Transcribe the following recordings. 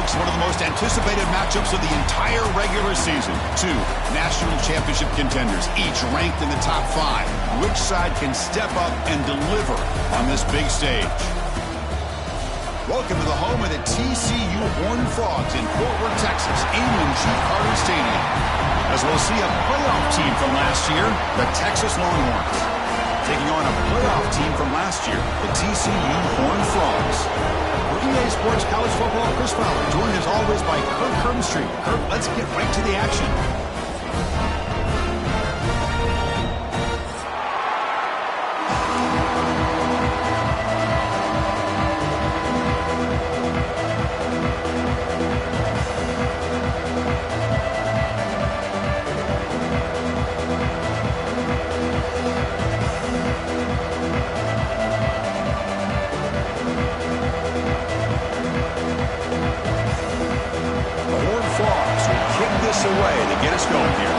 Next, one of the most anticipated matchups of the entire regular season. Two national championship contenders, each ranked in the top 5. Which side can step up and deliver on this big stage? Welcome to the home of the TCU Horned Frogs in Fort Worth, Texas, Amon G. Carter Stadium. As we'll see a playoff team from last year, the Texas Longhorns, taking on a playoff team from last year, the TCU Horned Frogs. For EA Sports College Football, Chris Fowler, joined as always by Kirk Hermstreet. Kirk, let's get right to the action. Away to get us going here.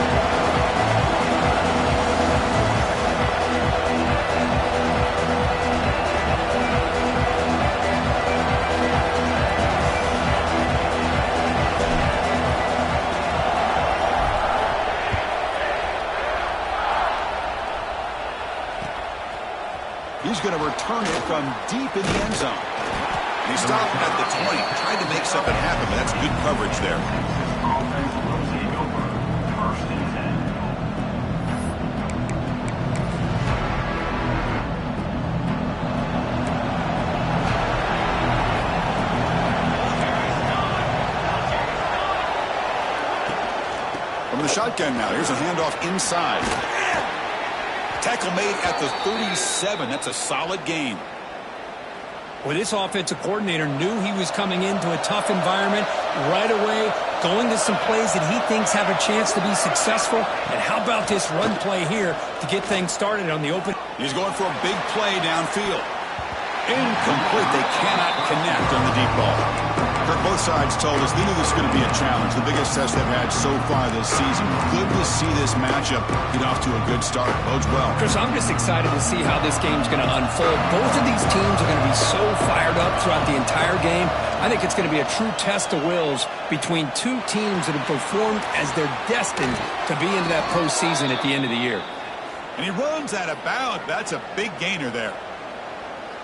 He's going to return it from deep in the end zone. He stopped at the 20, tried to make something happen, but that's good coverage there. From the shotgun now, here's a handoff inside. Tackle made at the 37. That's a solid gain. Well, this offensive coordinator knew he was coming into a tough environment right away, going to some plays that he thinks have a chance to be successful. And how about this run play here to get things started on the open? He's going for a big play downfield. Incomplete. They cannot connect on the deep ball. Kirk, both sides told us they knew this was going to be a challenge, the biggest test they've had so far this season. Good to see this matchup get off to a good start. Bodes well. Chris, I'm just excited to see how this game's going to unfold. Both of these teams are going to be so fired up throughout the entire game. I think it's going to be a true test of wills between two teams that have performed as they're destined to be into that postseason at the end of the year. And he runs out of bounds. That's a big gainer there.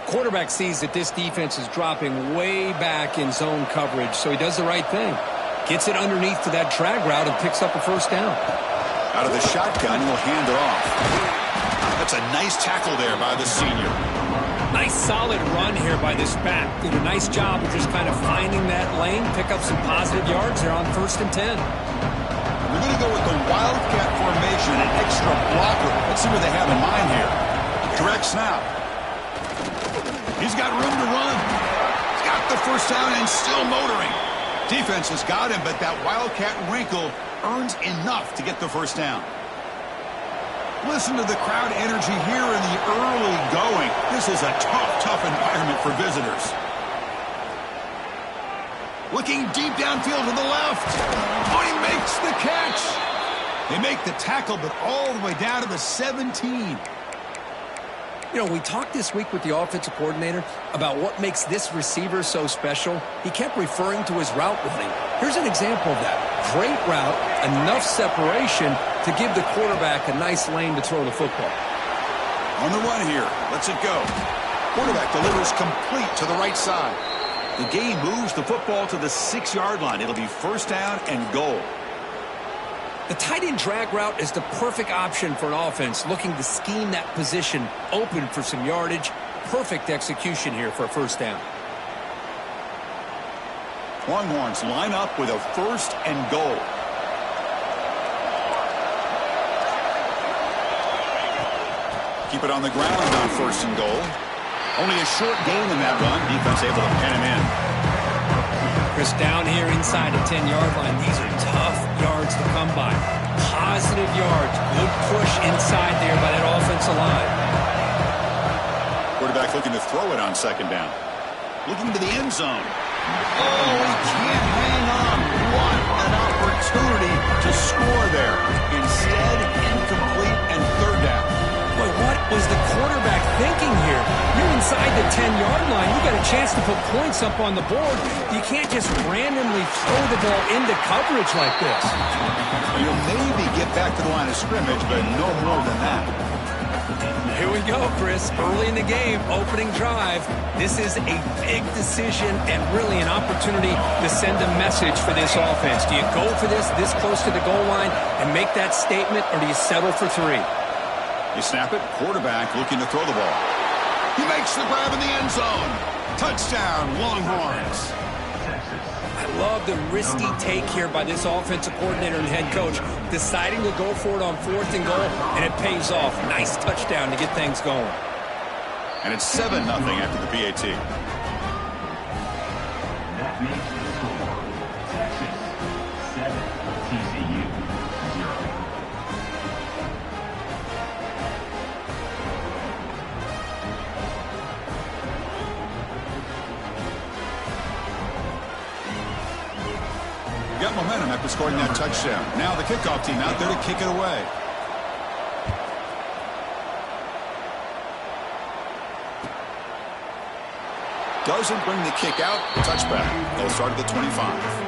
Quarterback sees that this defense is dropping way back in zone coverage, so he does the right thing. Gets it underneath to that drag route and picks up a first down. Out of the shotgun, he'll hand it off. That's a nice tackle there by the senior. Nice solid run here by this back. Did a nice job of just kind of finding that lane, pick up some positive yards there on 1st and 10. We're going to go with the Wildcat formation, an extra blocker. Let's see what they have in mind here. Direct snap. He's got room to run. He's got the first down and still motoring. Defense has got him, but that Wildcat wrinkle earns enough to get the first down. Listen to the crowd energy here in the early going. This is a tough environment for visitors. Looking deep downfield to the left. Oh, he makes the catch. They make the tackle, but all the way down to the 17. You know, we talked this week with the offensive coordinator about what makes this receiver so special. He kept referring to his route running. Here's an example of that. Great route, enough separation to give the quarterback a nice lane to throw the football. On the run here. Lets it go. Quarterback delivers complete to the right side. The game moves the football to the 6-yard line. It'll be first down and goal. The tight end drag route is the perfect option for an offense looking to scheme that position open for some yardage. Perfect execution here for a first down. Longhorns line up with a first and goal. Keep it on the ground on first and goal. Only a short gain in that run. Defense able to pin him in. Chris, down here inside the 10-yard line, these are tough yards to come by. Positive yards. Good push inside there by that offensive line. Quarterback looking to throw it on second down. Looking to the end zone. Oh, he can't hang on. What an opportunity to score there. Instead, incomplete and third down. Boy, what was the quarterback thinking here? You're in inside the 10-yard line, you got a chance to put points up on the board. You can't just randomly throw the ball into coverage like this. You'll maybe get back to the line of scrimmage, but no more than that. Here we go, Chris. Early in the game, opening drive. This is a big decision and really an opportunity to send a message for this offense. Do you go for this close to the goal line and make that statement, or do you settle for 3? You snap it, quarterback looking to throw the ball. He makes the grab in the end zone. Touchdown, Longhorns. I love the risky take here by this offensive coordinator and head coach, deciding to go for it on 4th and goal, and it pays off. Nice touchdown to get things going. And it's 7-0 after the PAT. That makes the score Texas 7, TCU 0. Got momentum after scoring that touchdown. Now the kickoff team out there to kick it away. Doesn't bring the kick out. Touchback. They'll start at the 25.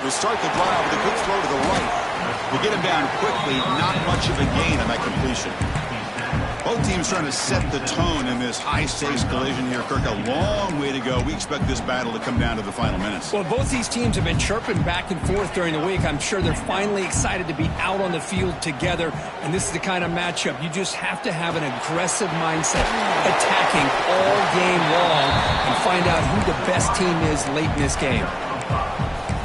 We'll start the drive with a good throw to the right. We'll get him down quickly. Not much of a gain on that completion. Both teams trying to set the tone in this high-stakes collision here. Kirk, a long way to go. We expect this battle to come down to the final minutes. Well, both these teams have been chirping back and forth during the week. I'm sure they're finally excited to be out on the field together. And this is the kind of matchup you just have to have an aggressive mindset, attacking all game long, and find out who the best team is late in this game.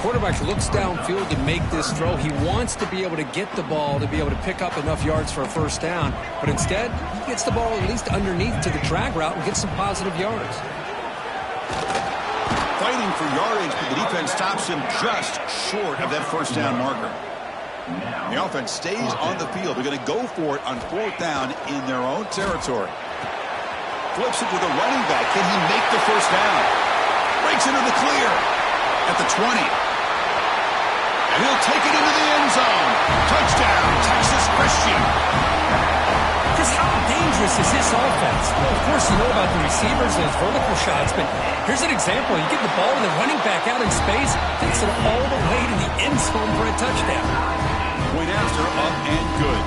Quarterback looks downfield to make this throw. He wants to be able to get the ball to be able to pick up enough yards for a first down. But instead, he gets the ball at least underneath to the drag route and gets some positive yards. Fighting for yardage, but the defense stops him just short of that first down marker. The offense stays on the field. They're going to go for it on 4th down in their own territory. Flips it to the running back. Can he make the first down? Breaks into the clear at the 20. And he'll take it into the end zone. Touchdown, Texas Christian. Chris, how dangerous is this offense? Well, of course, you know about the receivers and his vertical shots, but here's an example. You get the ball and the running back out in space, takes it all the way to the end zone for a touchdown. Point after, up and good.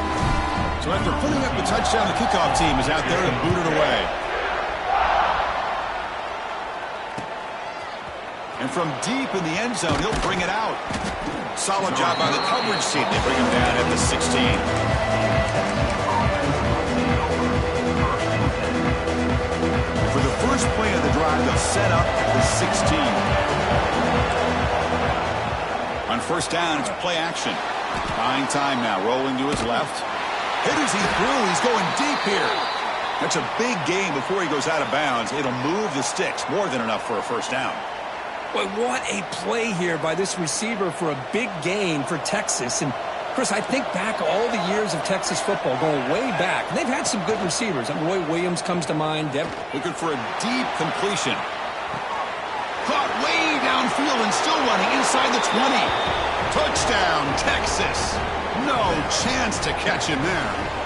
So after putting up the touchdown, the kickoff team is out there to boot it away. And from deep in the end zone, he'll bring it out. Solid job by the coverage team. They bring him down at the 16. For the first play of the drive, they'll set up at the 16. On first down, it's play action. Buying time now, rolling to his left. Hit as he threw. He's going deep here. That's a big gain before he goes out of bounds. It'll move the sticks. More than enough for a first down. Boy, what a play here by this receiver for a big gain for Texas. And, Chris, I think back all the years of Texas football, going way back. And they've had some good receivers. Roy Williams comes to mind. Looking for a deep completion. Caught way downfield and still running inside the 20. Touchdown, Texas. No chance to catch him there.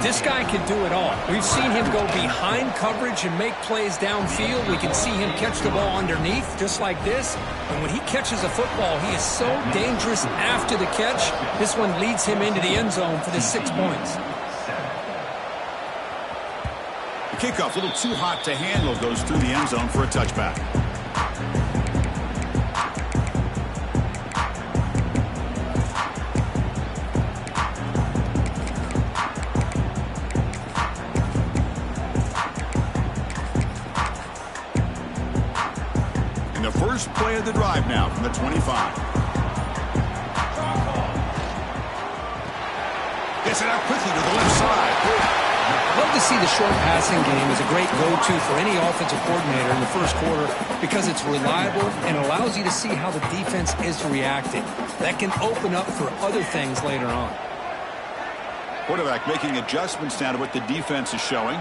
This guy can do it all. We've seen him go behind coverage and make plays downfield. We can see him catch the ball underneath just like this. And when he catches a football, he is so dangerous after the catch. This one leads him into the end zone for the 6 points. The kickoff, a little too hot to handle, goes through the end zone for a touchback. First play of the drive now from the 25. Gets it out quickly to the left side. Love to see the short passing game is a great go-to for any offensive coordinator in the first quarter because it's reliable and allows you to see how the defense is reacting. That can open up for other things later on. Quarterback making adjustments now to what the defense is showing.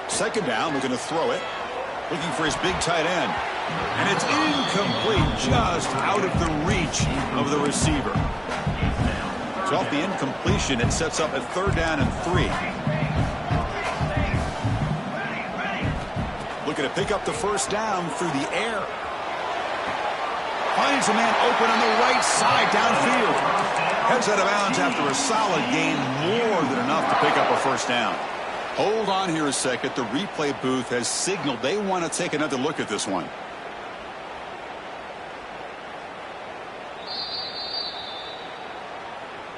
Second down, looking to throw it. Looking for his big tight end. And it's incomplete, just out of the reach of the receiver. So off the incompletion, it sets up a 3rd down and 3. Looking to pick up the first down through the air. Finds a man open on the right side downfield. Heads out of bounds after a solid gain, more than enough to pick up a first down. Hold on here a second. The replay booth has signaled they want to take another look at this one.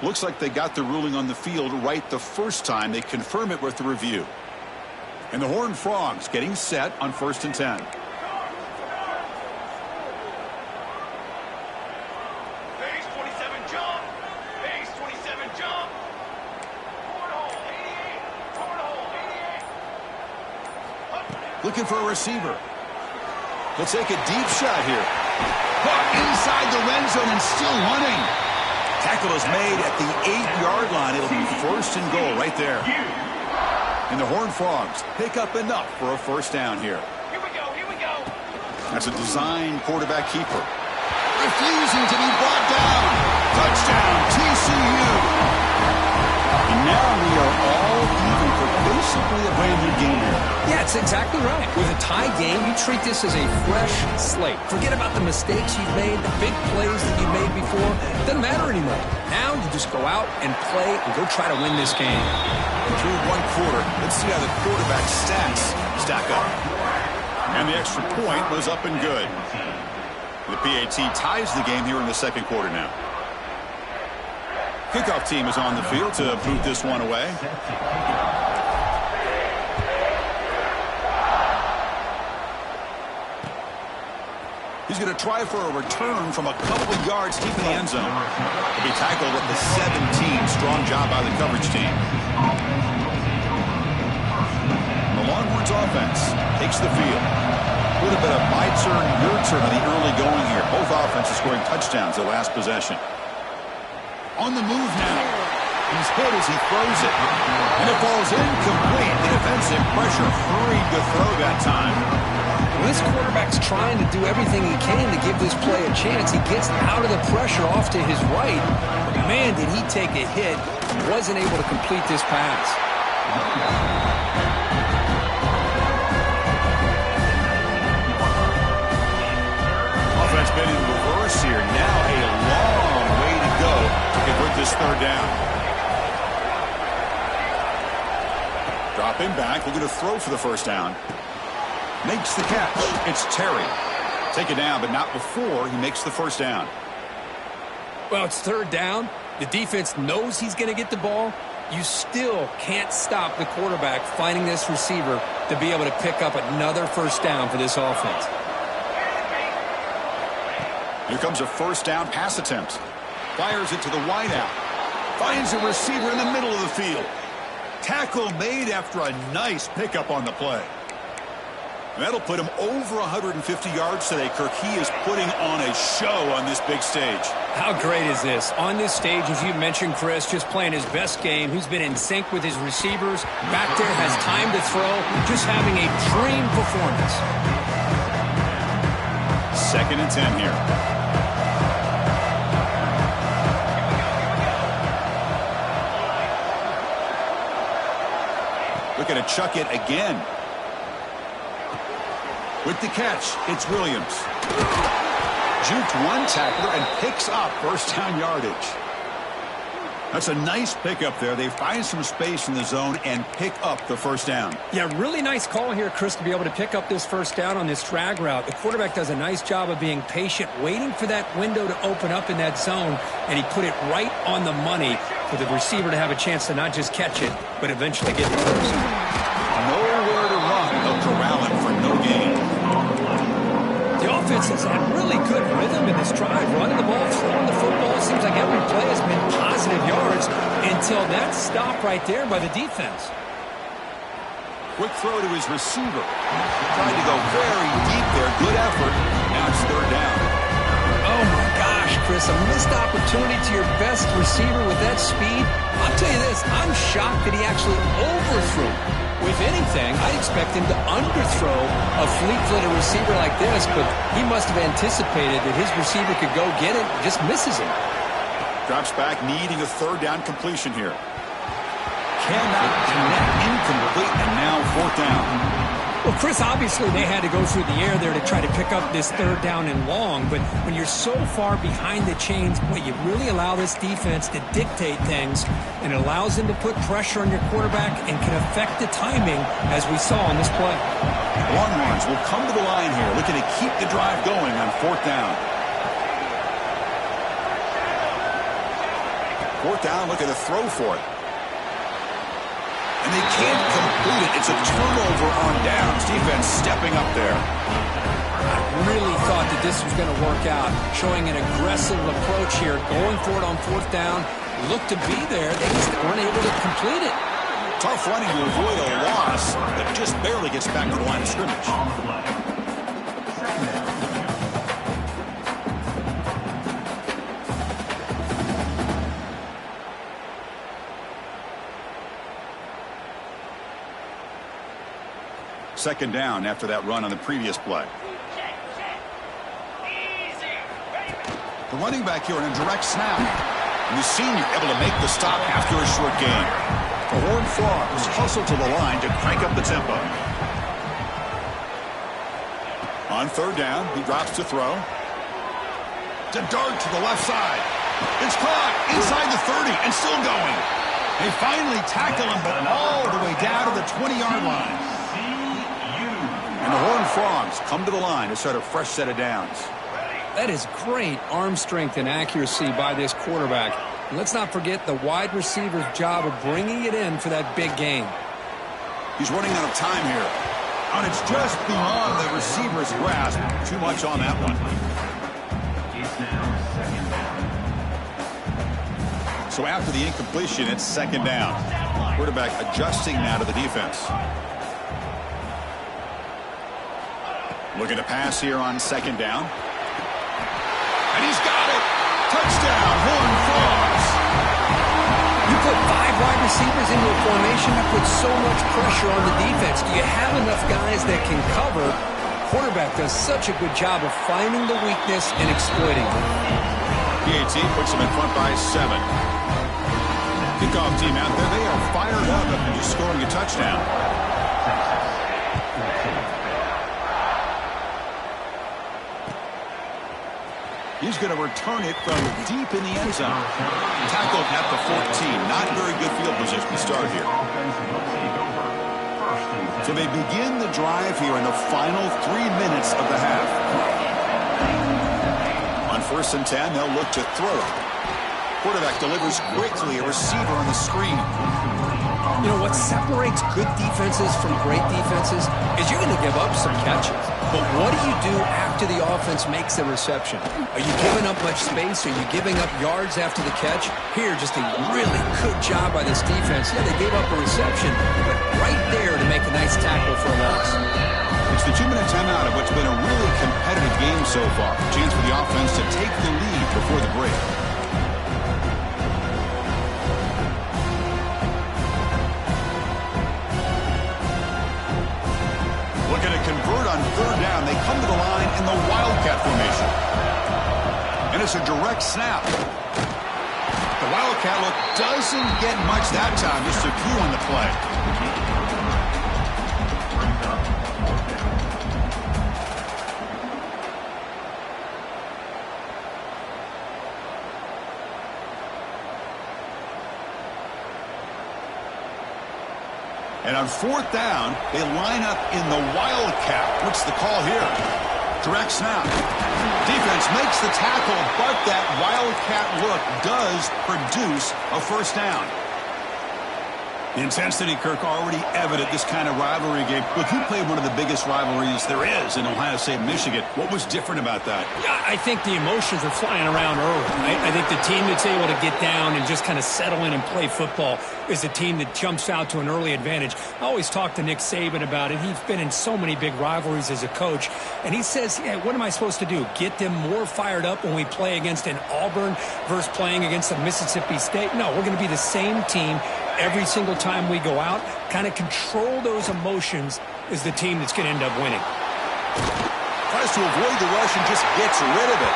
Looks like they got the ruling on the field right the first time. They confirm it with the review. And the Horned Frogs getting set on 1st and 10. Base 27 jump. Base 27 jump. Cornhole 88. Cornhole 88. Looking for a receiver. He'll take a deep shot here. Caught inside the red zone and still running. Tackle is made at the 8-yard line. It'll be 1st and goal right there. And the Horned Frogs pick up enough for a first down here. Here we go. Here we go. That's a design quarterback keeper. Refusing to be brought down. Touchdown, TCU. And now we are all even for basically a brand new game here. Yeah, it's exactly right. With a tie game, you treat this as a fresh slate. Forget about the mistakes you've made, the big plays that you made before. Doesn't matter anymore. Now you just go out and play and go try to win this game. Through 1 quarter, let's see how the quarterback's stats stack up. And the extra point was up and good. The PAT ties the game here in the 2nd quarter now. Kickoff team is on the field to boot this one away. He's going to try for a return from a couple of yards deep in the end zone. He'll be tackled at the 17. Strong job by the coverage team. The Longhorns offense takes the field. A little bit of my turn, your turn in the early going here. Both offenses scoring touchdowns their last possession. On the move now. He's hit as he throws it. And it falls incomplete. The defensive pressure hurried to throw that time. Well, this quarterback's trying to do everything he can to give this play a chance. He gets out of the pressure off to his right. But man, did he take a hit. He wasn't able to complete this pass. Offense been in reverse here. Now a long way to go to convert this 3rd down. Dropping back, looking to throw for the first down. Makes the catch. It's Terry. Take it down, but not before he makes the first down. Well, it's 3rd down. The defense knows he's going to get the ball. You still can't stop the quarterback finding this receiver to be able to pick up another first down for this offense. Here comes a first down pass attempt. Fires it to the wideout. Finds a receiver in the middle of the field. Tackle made after a nice pickup on the play. And that'll put him over 150 yards today, Kirk. He is putting on a show on this big stage. How great is this? On this stage, as you mentioned, Chris, just playing his best game. He's been in sync with his receivers. Back there, has time to throw. Just having a dream performance. 2nd and 10 here. Looking to chuck it again. With the catch, it's Williams. Juked one tackler and picks up first down yardage. That's a nice pickup there. They find some space in the zone and pick up the first down. Yeah, really nice call here, Chris, to be able to pick up this first down on this drag route. The quarterback does a nice job of being patient, waiting for that window to open up in that zone, and he put it right on the money for the receiver to have a chance to not just catch it, but eventually get the first. Nowhere to run. They'll corral him for no gain. The offense has had really good rhythm in this drive, running the ball, throwing the football. It seems like every play has been positive yards until that stop right there by the defense. Quick throw to his receiver. Tried to go very deep there. Good effort. Now it's third down. Oh, my gosh, Chris, a missed opportunity to your best receiver with that speed. I'll tell you this, I'm shocked that he actually overthrew. If anything, I'd expect him to underthrow a fleet-footed receiver like this, but he must have anticipated that his receiver could go get it and just misses him. Drops back, needing a third down completion here. Cannot connect, incomplete, and now fourth down. Well, Chris, obviously they had to go through the air there to try to pick up this third down and long, but when you're so far behind the chains, boy, you really allow this defense to dictate things, and it allows them to put pressure on your quarterback and can affect the timing, as we saw on this play. Longhorns will come to the line here, looking to keep the drive going on fourth down. Fourth down, looking to throw for it. And they can't complete it. It's a turnover on downs. Defense stepping up there. I really thought that this was going to work out, showing an aggressive approach here, going for it on fourth down. Looked to be there. They just weren't able to complete it. Tough running to avoid a loss, but just barely gets back to the line of scrimmage. On the play. Second down. Second down after that run on the previous play. The running back here in a direct snap. And the senior able to make the stop after a short gain. The Horned Frogs hustle to the line to crank up the tempo. On third down, he drops to throw. To dart to the left side. It's caught inside the 30 and still going. They finally tackle him, but all the way down to the 20-yard line. And the Horned Frogs come to the line to start a fresh set of downs. That is great arm strength and accuracy by this quarterback. And let's not forget the wide receiver's job of bringing it in for that big gain. He's running out of time here. And it's just beyond the receiver's grasp. Too much on that one. It's now second down. So after the incompletion, it's second down. Quarterback adjusting now to the defense. Looking to pass here on second down. And he's got it. Touchdown, Horned Frogs. You put 5 wide receivers into a formation, that puts so much pressure on the defense. Do you have enough guys that can cover? Quarterback does such a good job of finding the weakness and exploiting it. PAT puts him in front by 7. Kickoff team out there, they are fired up after just scoring a touchdown. He's going to return it from deep in the end zone. Tackled at the 14. Not very good field position to start here. So they begin the drive here in the final 3 minutes of the half. On 1st and 10, they'll look to throw it. Quarterback delivers quickly, a receiver on the screen. You know, what separates good defenses from great defenses is you're going to give up some catches. But what do you do after the offense makes a reception? Are you giving up much space? Are you giving up yards after the catch? Here, just a really good job by this defense. Yeah, they gave up a reception, but right there to make a nice tackle for a loss. It's the 2-minute timeout of what's been a really competitive game so far. Chance for the offense to take the lead before the break. Looking to convert on third down. They come to the line in the Wildcat formation. And it's a direct snap. The Wildcat look doesn't get much that time. Just a few on the play. And on fourth down, they line up in the Wildcat. What's the call here? Direct snap. Defense makes the tackle, but that Wildcat look does produce a first down. The intensity, Kirk, already evident this kind of rivalry game. Look, you played one of the biggest rivalries there is in Ohio State, Michigan. What was different about that? Yeah, I think the emotions are flying around early. I think the team that's able to get down and just kind of settle in and play football is the team that jumps out to an early advantage. I always talk to Nick Saban about it. He's been in so many big rivalries as a coach, and he says, yeah, what am I supposed to do? Get them more fired up when we play against an Auburn versus playing against a Mississippi State? No, we're going to be the same team every single time we go out. Kind of control those emotions is the team that's going to end up winning. Tries to avoid the rush and just gets rid of it.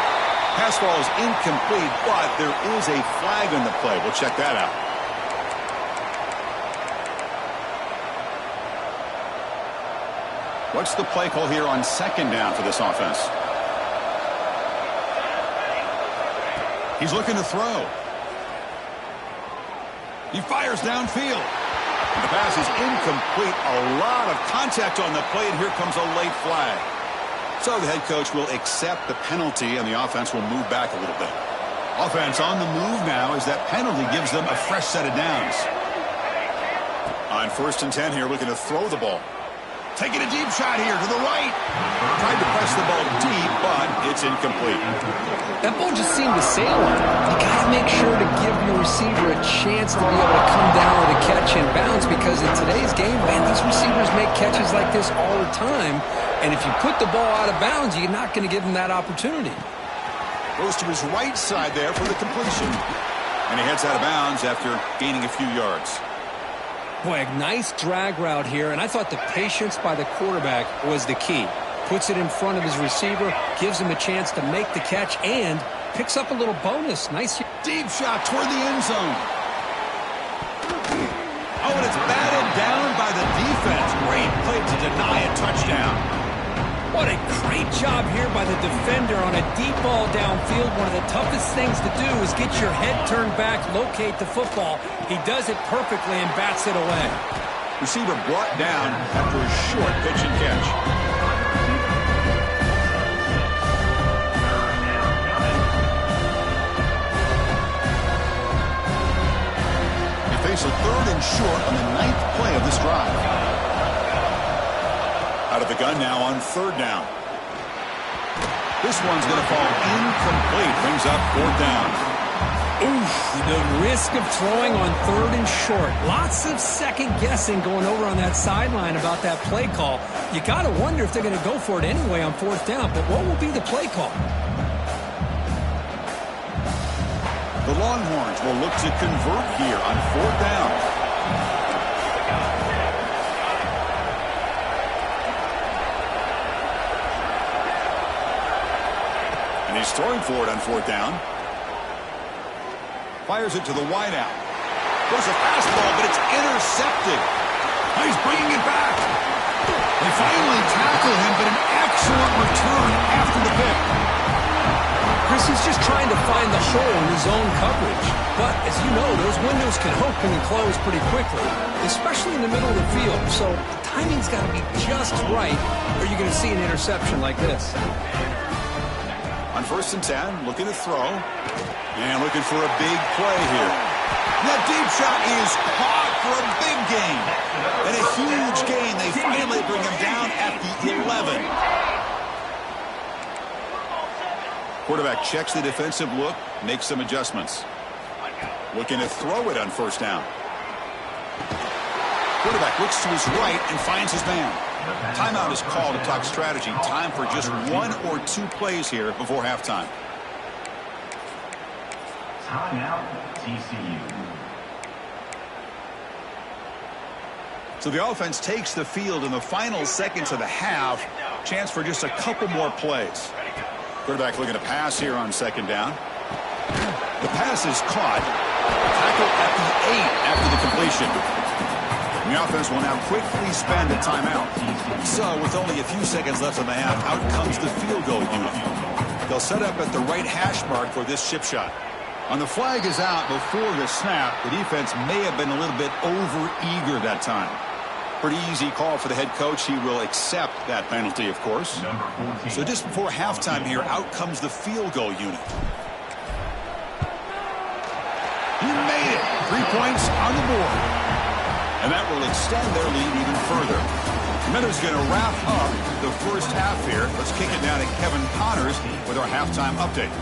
Pass ball is incomplete, but there is a flag on the play. We'll check that out. What's the play call here on second down for this offense? He's looking to throw. He fires downfield. The pass is incomplete. A lot of contact on the play, and here comes a late flag. So the head coach will accept the penalty, and the offense will move back a little bit. Offense on the move now as that penalty gives them a fresh set of downs. On 1st and 10 here, looking to throw the ball. Taking a deep shot here to the right. Tried to press the ball deep, but it's incomplete. That ball just seemed to sail on him. You got to make sure to give your receiver a chance to be able to come down with a catch and bounce, because in today's game, man, these receivers make catches like this all the time. And if you put the ball out of bounds, you're not going to give them that opportunity. Goes to his right side there for the completion. And he heads out of bounds after gaining a few yards. Boy, a nice drag route here, and I thought the patience by the quarterback was the key. Puts it in front of his receiver, gives him a chance to make the catch, and picks up a little bonus. Nice. Deep shot toward the end zone. Oh, and it's batted down by the defense. Great play to deny a touchdown. What a great job here by the defender on a deep ball downfield. One of the toughest things to do is get your head turned back, locate the football. He does it perfectly and bats it away. Receiver brought down after a short pitch and catch. They face a 3rd and short on the 9th play of this drive. Out of the gun now on 3rd down. This one's going to fall incomplete. Brings up 4th down. Oof, the risk of throwing on 3rd and short. Lots of second guessing going over on that sideline about that play call. You got to wonder if they're going to go for it anyway on 4th down. But what will be the play call? The Longhorns will look to convert here on 4th down. And he's throwing for it on 4th down. Fires it to the wideout. Goes a fastball, but it's intercepted. Oh, he's bringing it back. They finally tackle him, but an excellent return after the pick. Chris is just trying to find the hole in his own coverage. But, as you know, those windows can open and close pretty quickly, especially in the middle of the field. So, timing's got to be just right, or you're going to see an interception like this. On 1st and 10, looking to throw. And looking for a big play here. That deep shot is caught for a big gain. And a huge gain. They finally bring him down at the 11. Quarterback checks the defensive look, makes some adjustments. Looking to throw it on 1st down. Quarterback looks to his right and finds his man. Timeout is called to talk strategy. Time for just 1 or 2 plays here before halftime. Timeout, TCU. So the offense takes the field in the final seconds of the half. Chance for just a couple more plays. Quarterback looking to pass here on 2nd down. The pass is caught. Tackle at the 8 after the completion. The offense will now quickly spend a timeout. So with only a few seconds left in the half, out comes the field goal unit. They'll set up at the right hash mark for this chip shot. On the flag is out before the snap. The defense may have been a little bit over-eager that time. Pretty easy call for the head coach. He will accept that penalty, of course. So just before halftime here, out comes the field goal unit. He made it. 3 points on the board. And that will extend their lead even further. Minutes going to wrap up the first half here. Let's kick it down to Kevin Connors with our halftime update.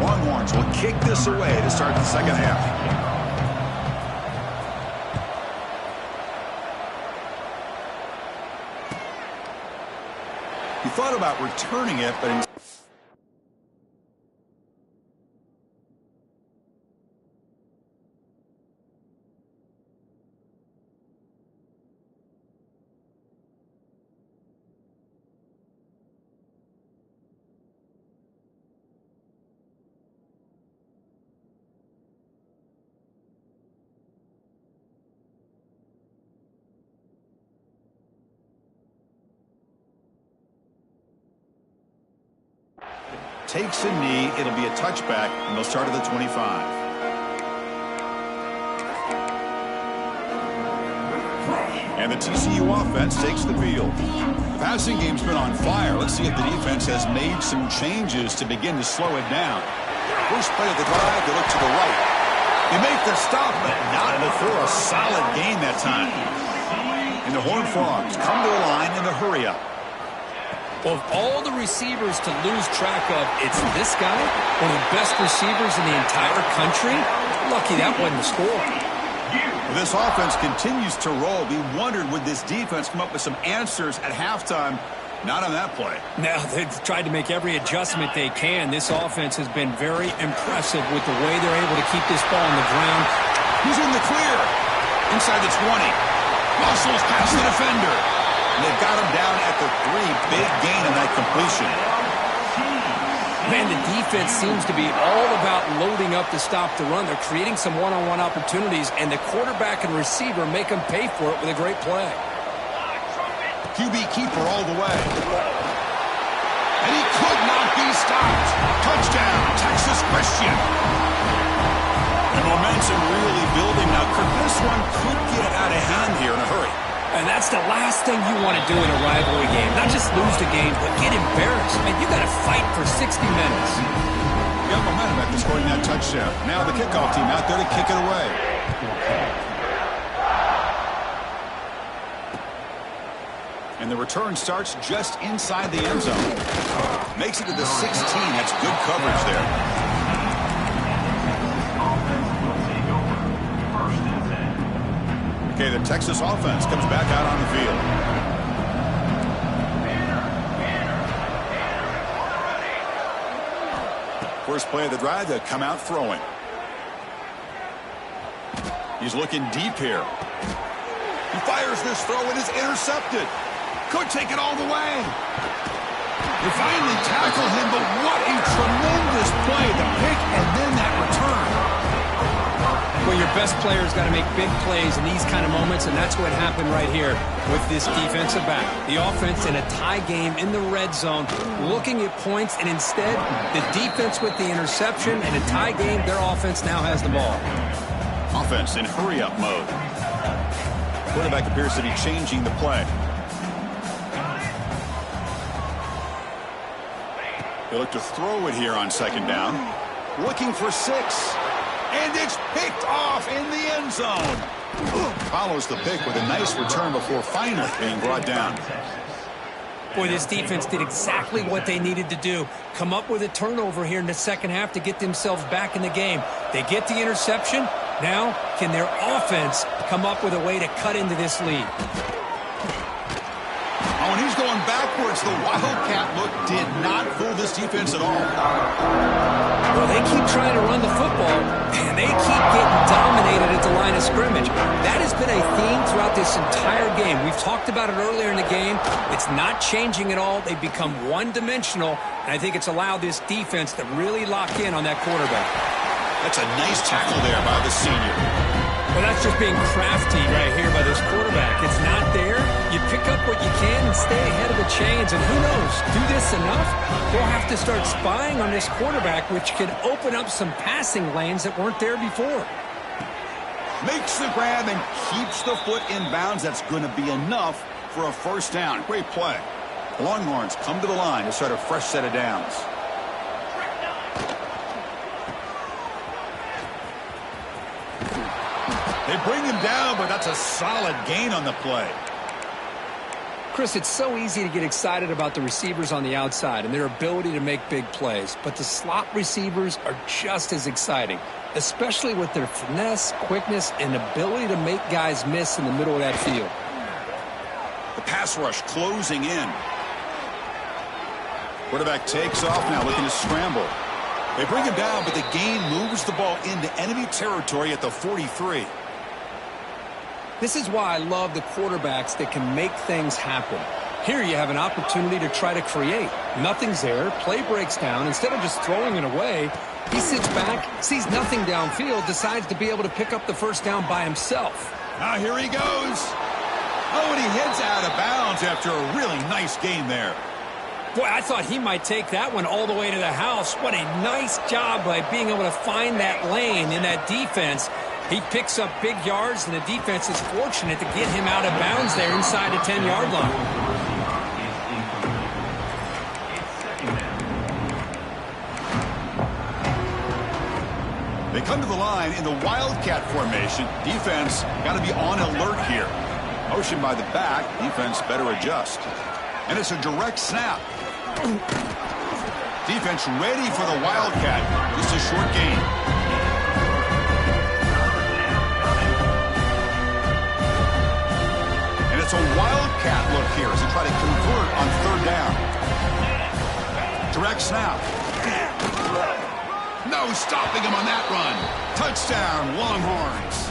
Longhorns will kick this away to start the second half. He thought about returning it, but takes a knee. It'll be a touchback, and they'll start at the 25. And the TCU offense takes the field. The passing game's been on fire. Let's see if the defense has made some changes to begin to slow it down. First play of the drive, they look to the right. They make the stop, but not before a solid gain that time. And the Horned Frogs come to the line in the hurry-up. Of all the receivers to lose track of, it's this guy, one of the best receivers in the entire country. Lucky that wasn't the score. This offense continues to roll. We wondered, would this defense come up with some answers at halftime? Not on that play. Now, they've tried to make every adjustment they can. This offense has been very impressive with the way they're able to keep this ball on the ground. He's in the clear. Inside the 20. Muscles past the defender. And they've got him down at the 3. Big gain on that completion. Man, the defense seems to be all about loading up to stop the run. They're creating some one-on-one opportunities, and the quarterback and receiver make them pay for it with a great play. QB keeper all the way. And he could not be stopped. Touchdown, Texas Christian. The momentum really building now. This one could get out of hand here in a hurry. And that's the last thing you want to do in a rivalry game. Not just lose the game, but get embarrassed. Man, you got to fight for 60 minutes. You got momentum after scoring that touchdown. Now the kickoff team out there to kick it away. And the return starts just inside the end zone. Makes it to the 16. That's good coverage there. Okay, the Texas offense comes back out on the field. First play of the drive, to come out throwing. He's looking deep here. He fires this throw and is intercepted. Could take it all the way. They finally tackle him, but what a tremendous play. The pick and then that return. Well, your best players got to make big plays in these kind of moments, and that's what happened right here with this defensive back. The offense in a tie game in the red zone, looking at points, and instead, the defense with the interception, and a tie game, their offense now has the ball. Offense in hurry-up mode. Quarterback appears to be changing the play. They look to throw it here on second down. Looking for 6. And it's picked off in the end zone. Follows the pick with a nice return before finally being brought down. Boy, this defense did exactly what they needed to do. Come up with a turnover here in the second half to get themselves back in the game. They get the interception. Now, can their offense come up with a way to cut into this lead? Oh, and he's going backwards. The Wildcat look did not fool this defense at all. Well, they keep trying to run the football, and they keep getting dominated at the line of scrimmage. That has been a theme throughout this entire game. We've talked about it earlier in the game. It's not changing at all. They've become one-dimensional, and I think it's allowed this defense to really lock in on that quarterback. That's a nice tackle there by the senior. Well, that's just being crafty right here by this quarterback. It's not there. You pick up what you can and stay ahead of the chains. And who knows, do this enough, they'll have to start spying on this quarterback, which could open up some passing lanes that weren't there before. Makes the grab and keeps the foot in bounds. That's going to be enough for a first down. Great play. Longhorns come to the line to start a fresh set of downs. They bring him down, but that's a solid gain on the play. Chris, it's so easy to get excited about the receivers on the outside and their ability to make big plays, but the slot receivers are just as exciting, especially with their finesse, quickness, and ability to make guys miss in the middle of that field. The pass rush closing in. Quarterback takes off now, looking to scramble. They bring him down, but the gain moves the ball into enemy territory at the 43. This is why I love the quarterbacks that can make things happen. Here you have an opportunity to try to create. Nothing's there. Play breaks down. Instead of just throwing it away, he sits back, sees nothing downfield, decides to be able to pick up the first down by himself. Now here he goes. Oh, and he heads out of bounds after a really nice gain there. Boy, I thought he might take that one all the way to the house. What a nice job by being able to find that lane in that defense. He picks up big yards, and the defense is fortunate to get him out of bounds there inside the 10-yard line. They come to the line in the Wildcat formation. Defense got to be on alert here. Motion by the back. Defense better adjust. And it's a direct snap. Defense ready for the Wildcat. Just a short gain. And it's a Wildcat look here as they try to convert on third down. Direct snap. No stopping him on that run. Touchdown, Longhorns.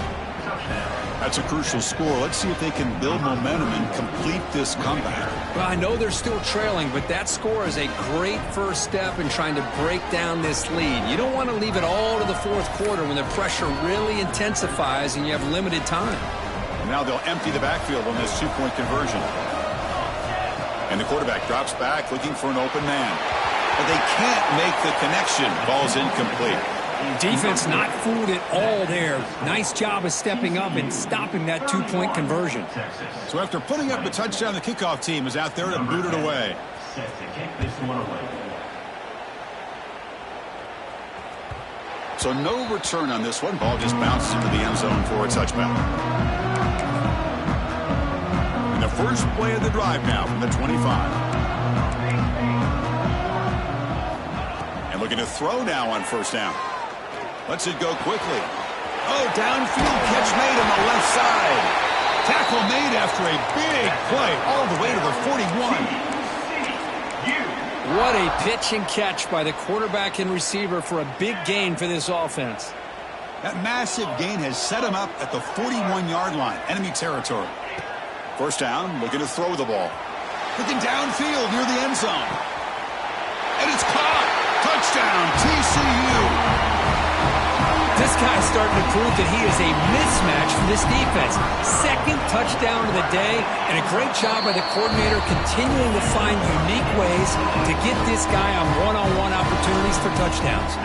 That's a crucial score. Let's see if they can build momentum and complete this comeback. Well, I know they're still trailing, but that score is a great first step in trying to break down this lead. You don't want to leave it all to the fourth quarter when the pressure really intensifies and you have limited time. And now they'll empty the backfield on this two-point conversion. And the quarterback drops back looking for an open man. But they can't make the connection. Ball's incomplete. Defense not fooled at all there. Nice job of stepping up and stopping that two-point conversion. So after putting up the touchdown, the kickoff team is out there to boot it away. Set to kick this one away. So no return on this one. Ball just bounces into the end zone for a touchback. And the first play of the drive now from the 25. And looking to throw now on first down. Lets it go quickly. Oh, downfield catch made on the left side. Tackle made after a big play all the way to the 41. What a pitch and catch by the quarterback and receiver for a big gain for this offense. That massive gain has set him up at the 41-yard line, enemy territory. First down, looking to throw the ball. Looking downfield near the end zone. And it's caught. Touchdown, TCU. This guy's starting to prove that he is a mismatch for this defense. Second touchdown of the day, and a great job by the coordinator continuing to find unique ways to get this guy on one-on-one opportunities for touchdowns.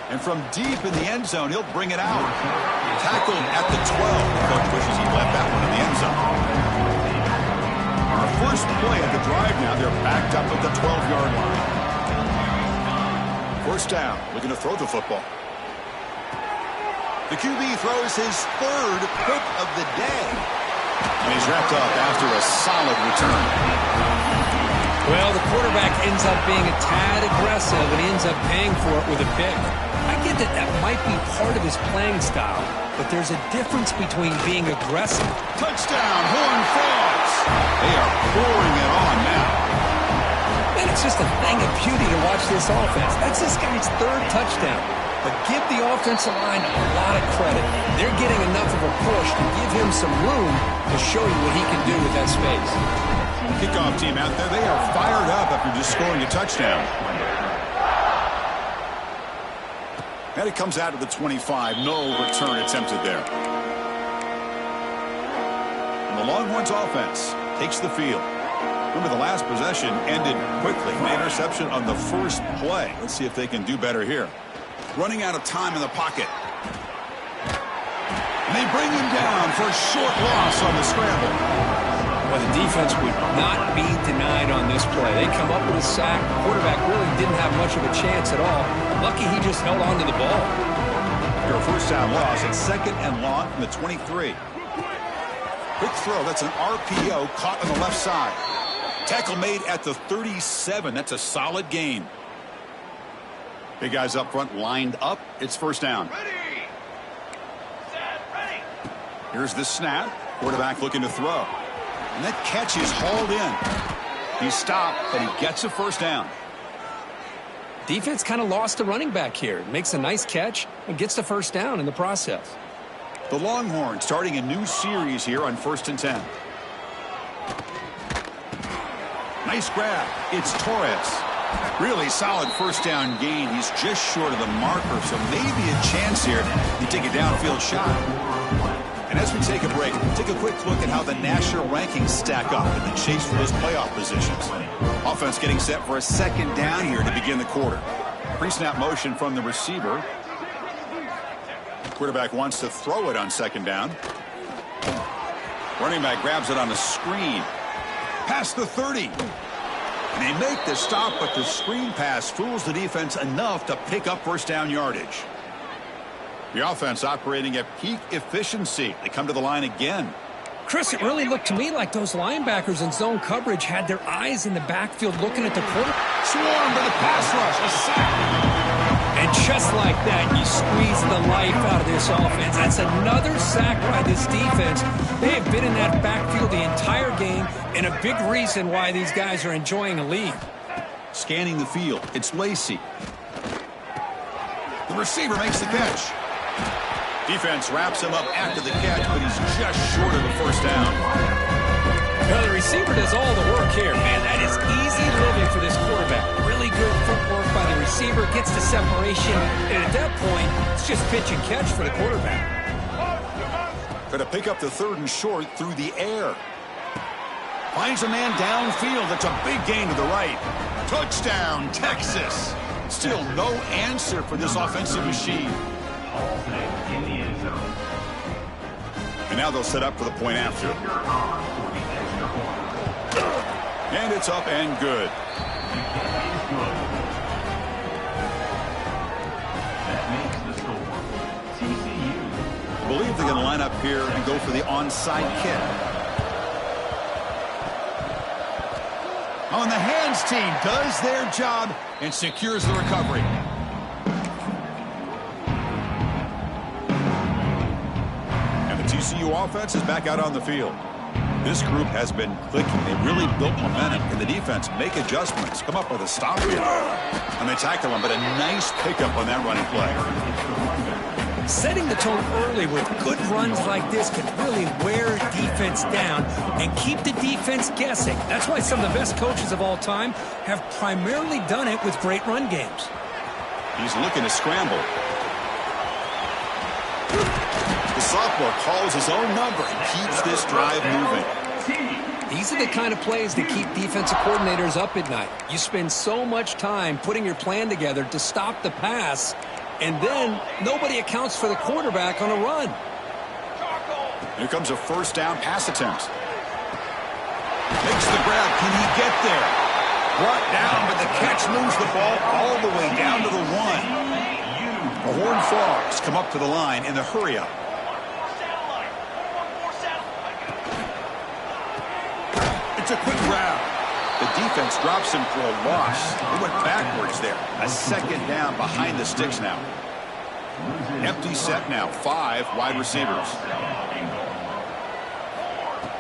And from deep in the end zone, he'll bring it out. Tackled at the 12. The coach wishes he left that one in the end zone. Our first play of the drive now, they're backed up at the 12-yard line. First down, looking to throw the football. The QB throws his third pick of the day. And he's wrapped up after a solid return. Well, the quarterback ends up being a tad aggressive, and he ends up paying for it with a pick. I get that that might be part of his playing style, but there's a difference between being aggressive. Touchdown, Horn Frogs. They are pouring it on now. Man, it's just a thing of beauty to watch this offense. That's this guy's third touchdown. But give the offensive line a lot of credit. They're getting enough of a push to give him some room to show you what he can do with that space. Kickoff team out there, they are fired up after just scoring a touchdown. And it comes out of the 25. No return attempted there. And the Longhorns offense takes the field. Remember, the last possession ended quickly. An interception on the first play. Let's see if they can do better here. Running out of time in the pocket. And they bring him down for a short loss on the scramble. Well, the defense would not be denied on this play. They come up with a sack. The quarterback really didn't have much of a chance at all. Lucky he just held on to the ball. Your first down loss. It's 2nd and long from the 23. Quick throw. That's an RPO caught on the left side. Tackle made at the 37. That's a solid gain. Big guys up front lined up. It's first down. Ready. Set. Ready. Here's the snap. Quarterback looking to throw. And that catch is hauled in. He stopped, but he gets a first down. Defense kind of lost the running back here. Makes a nice catch and gets the first down in the process. The Longhorns starting a new series here on 1st and 10. Nice grab. It's Torres. Really solid first down gain. He's just short of the marker, so maybe a chance here to take a downfield shot. And as we take a break, take a quick look at how the national rankings stack up in the chase for those playoff positions. Offense getting set for a 2nd down here to begin the quarter. Pre-snap motion from the receiver. Quarterback wants to throw it on 2nd down. Running back grabs it on a screen. Past the 30. And they make the stop, but the screen pass fools the defense enough to pick up first down yardage. The offense operating at peak efficiency. They come to the line again. Chris, it really looked to me like those linebackers in zone coverage had their eyes in the backfield looking at the quarterback. Swarm by the pass rush. A sack. And just like that, you squeeze the life out of this offense. That's another sack by this defense. They have been in that backfield the entire game, and a big reason why these guys are enjoying a lead. Scanning the field. It's Lacey. The receiver makes the catch. Defense wraps him up after the catch, but he's just short of the first down. Well, the receiver does all the work here, man. That is easy living for this quarterback. Really good footwork by the receiver, gets the separation, and at that point, it's just pitch and catch for the quarterback. Going to pick up the 3rd and short through the air. Finds a man downfield. That's a big gain to the right. Touchdown, Texas. Still no answer for this offensive machine. In the end zone. And now they'll set up for the point after. And it's up and good. That makes the score. TCU. I believe they're going to line up here and go for the onside kick. On the hands team does their job and secures the recovery. TCU offense is back out on the field. This group has been clicking. They really built momentum. Can the defense make adjustments? Come up with a stop here. And they tackle him, but a nice pickup on that running play. Setting the tone early with good runs like this can really wear defense down and keep the defense guessing. That's why some of the best coaches of all time have primarily done it with great run games. He's looking to scramble. The sophomore calls his own number and keeps this drive moving. These are the kind of plays that keep defensive coordinators up at night. You spend so much time putting your plan together to stop the pass, and then nobody accounts for the quarterback on a run. Here comes a first down pass attempt. Makes the grab. Can he get there? Brought down, but the catch moves the ball all the way down to the 1. The Horned Frogs come up to the line in the hurry-up. It's a quick grab. The defense drops him for a loss. He went backwards there. A 2nd down behind the sticks now. Empty set now. 5 wide receivers.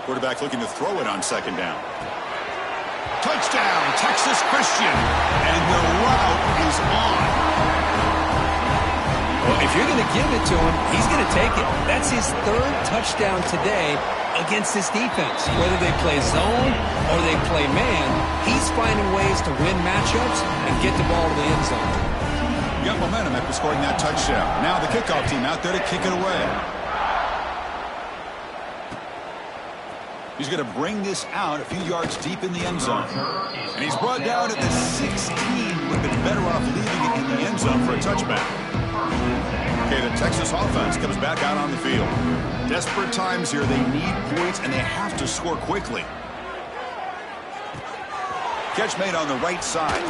Quarterback looking to throw it on 2nd down. Touchdown, Texas Christian. And the route is on. Well, if you're going to give it to him, he's going to take it. That's his 3rd touchdown today against this defense. Whether they play zone or they play man, he's finding ways to win matchups and get the ball to the end zone. Got momentum after scoring that touchdown. Now the kickoff team out there to kick it away. He's going to bring this out a few yards deep in the end zone. And he's brought down at the 16. Would have been better off leaving it in the end zone for a touchback. Okay, the Texas offense comes back out on the field. Desperate times here. They need points, and they have to score quickly. Catch made on the right side.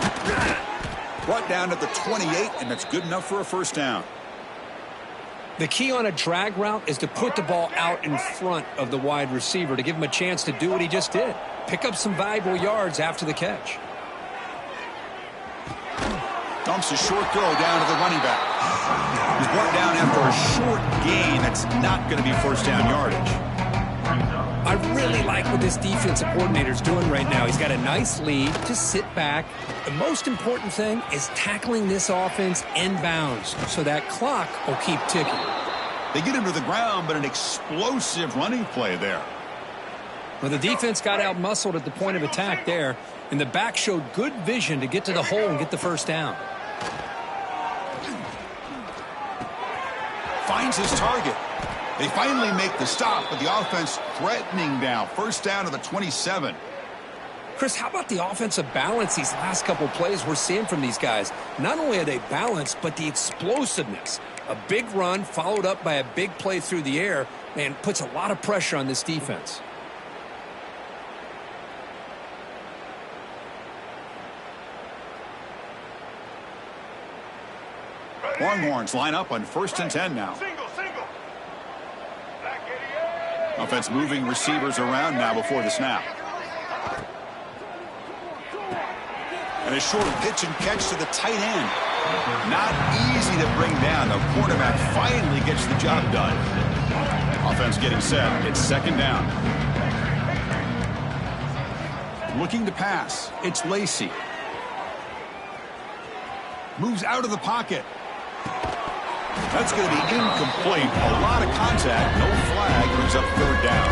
Brought down at the 28, and that's good enough for a first down. The key on a drag route is to put the ball out in front of the wide receiver to give him a chance to do what he just did. Pick up some valuable yards after the catch. Dumps a short throw down to the running back. He's brought down after a short gain. That's not going to be first down yardage. I really like what this defensive coordinator is doing right now. He's got a nice lead. Just sit back. The most important thing is tackling this offense inbounds so that clock will keep ticking. They get him to the ground, but an explosive running play there. Well, the defense got out-muscled at the point of attack there, and the back showed good vision to get to the hole and get the first down. Finds his target. They finally make the stop, but the offense threatening now. First down to the 27. Chris, how about the offensive balance these last couple plays we're seeing from these guys? Not only are they balanced, but the explosiveness. A big run followed up by a big play through the air, man, puts a lot of pressure on this defense. Longhorns line up on 1st and 10 now. Offense moving receivers around now before the snap. And a short pitch and catch to the tight end. Not easy to bring down. The quarterback finally gets the job done. Offense getting set. It's 2nd down. Looking to pass. It's Lacey. Moves out of the pocket. That's going to be incomplete. A lot of contact. No flag. Moves up 3rd down.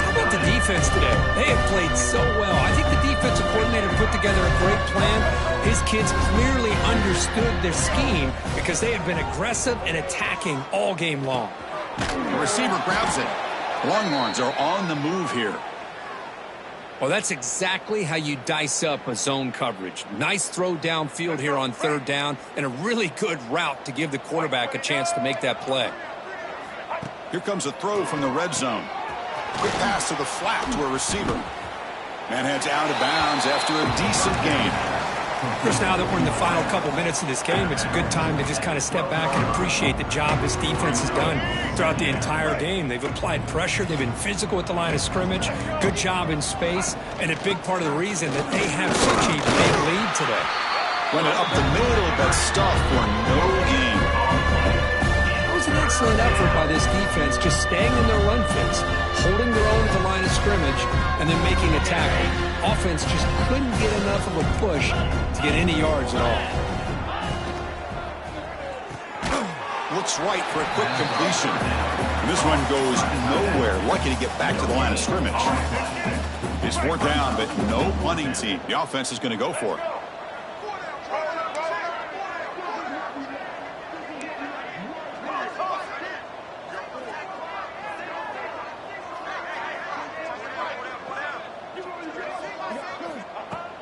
How about the defense today? They have played so well. I think the defensive coordinator put together a great plan. His kids clearly understood their scheme because they have been aggressive and attacking all game long. The receiver grabs it. Longhorns are on the move here. Well, that's exactly how you dice up a zone coverage. Nice throw downfield here on 3rd down and a really good route to give the quarterback a chance to make that play. Here comes a throw from the red zone. Quick pass to the flat to a receiver. Man heads out of bounds after a decent gain. Chris, now that we're in the final couple minutes of this game, it's a good time to just kind of step back and appreciate the job this defense has done throughout the entire game. They've applied pressure. They've been physical at the line of scrimmage. Good job in space. And a big part of the reason that they have such a big lead today. Run it up the middle, but stuff for no gain. That was an excellent effort by this defense, just staying in their run fits, holding their own at the line of scrimmage, and then making a tackle. Offense just couldn't get enough of a push to get any yards at all. Looks right for a quick completion. And this one goes nowhere. Lucky to get back to the line of scrimmage. It's 4th down, but no punting team. The offense is going to go for it.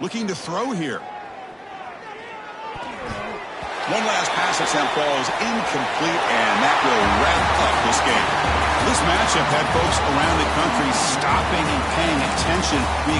Looking to throw here. One last pass attempt falls incomplete, and that will wrap up this game. This matchup had folks around the country stopping and paying attention. We